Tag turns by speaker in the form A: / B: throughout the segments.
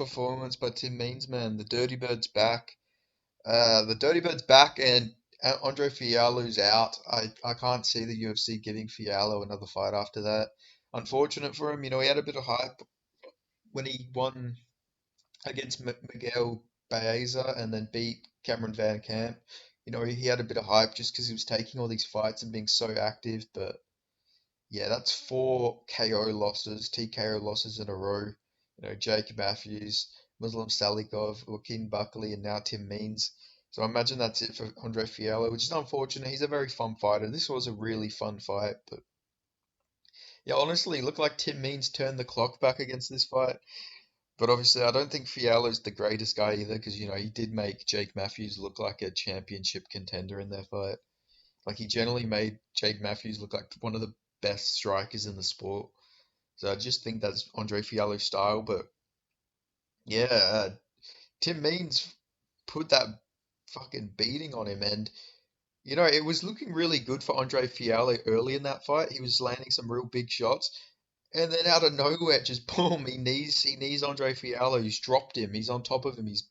A: performance by Tim Means, man. The Dirty Bird's back. The Dirty Bird's back, and Andre Fialho's out. I can't see the UFC giving Fialho another fight after that. Unfortunate for him. He had a bit of hype when he won against Miguel Baeza and then beat Cameron Van Camp. He had a bit of hype just because he was taking all these fights and being so active. But yeah, that's four KO losses, TKO losses in a row. Jake Matthews, Muslim Salikov, Joaquin Buckley, and now Tim Means. So I imagine that's it for Andre Fialho, which is unfortunate. He's a very fun fighter. This was a really fun fight, but yeah, honestly, it looked like Tim Means turned the clock back against this fight. But obviously, I don't think Fiallo's the greatest guy either, because he did make Jake Matthews look like a championship contender in their fight. Like he generally made Jake Matthews look like one of the best strikers in the sport. So I just think that's Andre Fiallo's style. But yeah, Tim Means put that fucking beating on him, and it was looking really good for Andre Fiallo early in that fight. He was landing some real big shots, and then out of nowhere, just boom, he knees Andre Fiallo. He's dropped him. He's on top of him. He's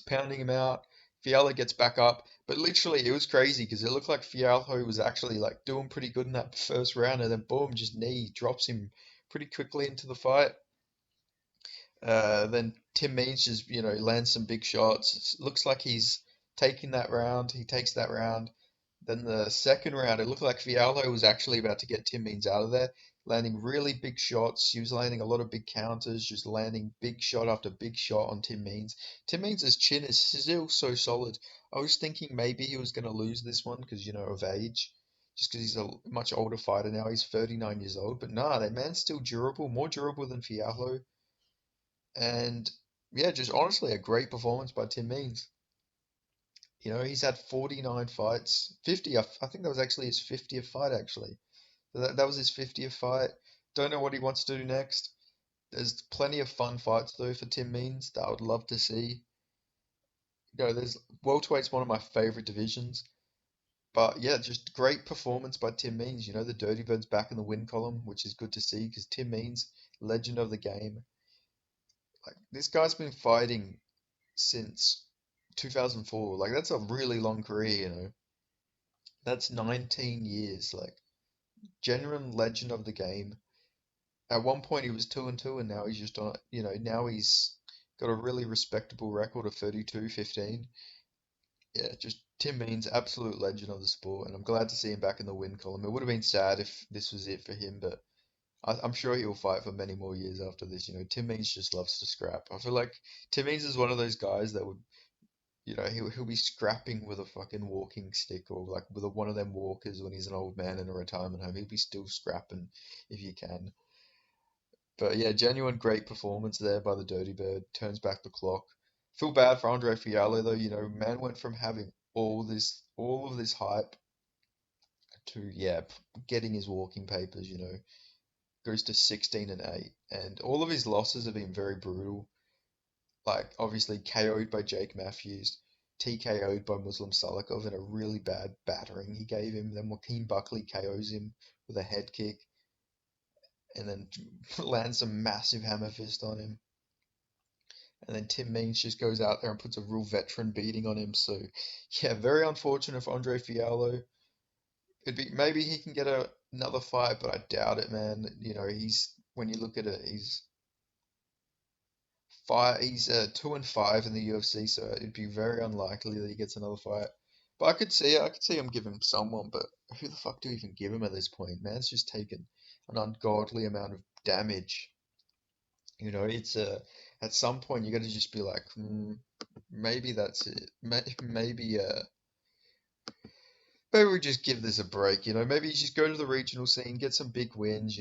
A: pounding him out. Fiallo gets back up, but literally it was crazy because it looked like Fiallo was actually like doing pretty good in that first round, and then boom, just knee drops him pretty quickly into the fight. Then Tim Means just lands some big shots. It looks like he's taking that round. He takes that round. Then the second round, it looked like Fialho was actually about to get Tim Means out of there, landing really big shots. He was landing a lot of big counters, just landing big shot after big shot on Tim Means. Tim Means' chin is still so solid. I was thinking maybe he was going to lose this one because, of age, just because he's a much older fighter now. He's 39 years old. But nah, that man's still durable, more durable than Fialho. And yeah, just honestly a great performance by Tim Means. He's had 49 fights, 50. I think that was actually his 50th fight, actually. So that was his 50th fight. Don't know what he wants to do next. There's plenty of fun fights, though, for Tim Means that I would love to see. There's welterweight's one of my favorite divisions. But yeah, just great performance by Tim Means. The Dirty Bird's back in the win column, which is good to see because Tim Means, legend of the game. Like, this guy's been fighting since 2004. Like, that's a really long career. That's 19 years. Like, genuine legend of the game. At one point, he was 2-2, and now he's just on, now he's got a really respectable record of 32-15. Yeah, just Tim Means, absolute legend of the sport, and I'm glad to see him back in the win column. It would have been sad if this was it for him, but I'm sure he'll fight for many more years after this. Tim Means just loves to scrap. I feel like Tim Means is one of those guys that would he'll be scrapping with a fucking walking stick or like with one of them walkers when he's an old man in a retirement home. He'll be still scrapping if you can. But yeah, genuine great performance there by the Dirty Bird. Turns back the clock. Feel bad for Andre Fiallo though. Man went from having all of this hype to yeah, getting his walking papers. Goes to 16-8, and all of his losses have been very brutal. Like obviously KO'd by Jake Matthews, TKO'd by Muslim Salikov in a really bad battering he gave him. Then Joaquin Buckley KOs him with a head kick, and then lands some massive hammer fist on him. And then Tim Means just goes out there and puts a real veteran beating on him. So yeah, very unfortunate for Andre Fiallo. It'd be maybe he can get another fight, but I doubt it, man. He's when you look at it, he's 2-5 in the UFC, so it'd be very unlikely that he gets another fight. But I could see him give him someone, but who the fuck do you even give him at this point? Man's just taken an ungodly amount of damage. It's at some point you got to just be like, maybe that's it. Maybe we just give this a break. Maybe you just go to the regional scene, get some big wins.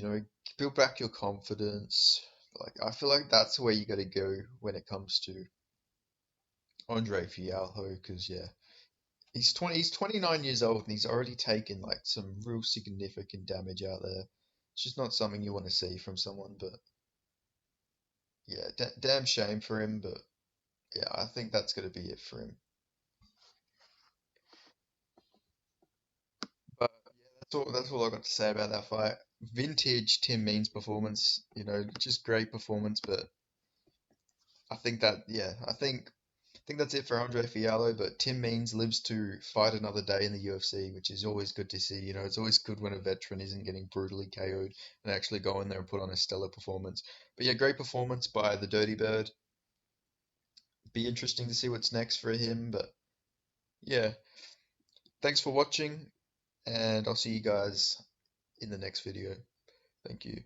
A: Build back your confidence. Like I feel like that's where you got to go when it comes to Andre Fialho, because yeah, he's 29 years old and he's already taken like some real significant damage out there. It's just not something you want to see from someone, but yeah, damn shame for him, but yeah, I think that's gonna be it for him. But yeah, that's all I got to say about that fight. Vintage Tim Means performance, just great performance, but think that yeah, I think that's it for Andre Fialho, but Tim Means lives to fight another day in the UFC, which is always good to see. You know, it's always good when a veteran isn't getting brutally KO'd and actually go in there and put on a stellar performance. But yeah, great performance by the Dirty Bird. Be interesting to see what's next for him, but yeah, thanks for watching, and I'll see you guys in the next video. Thank you.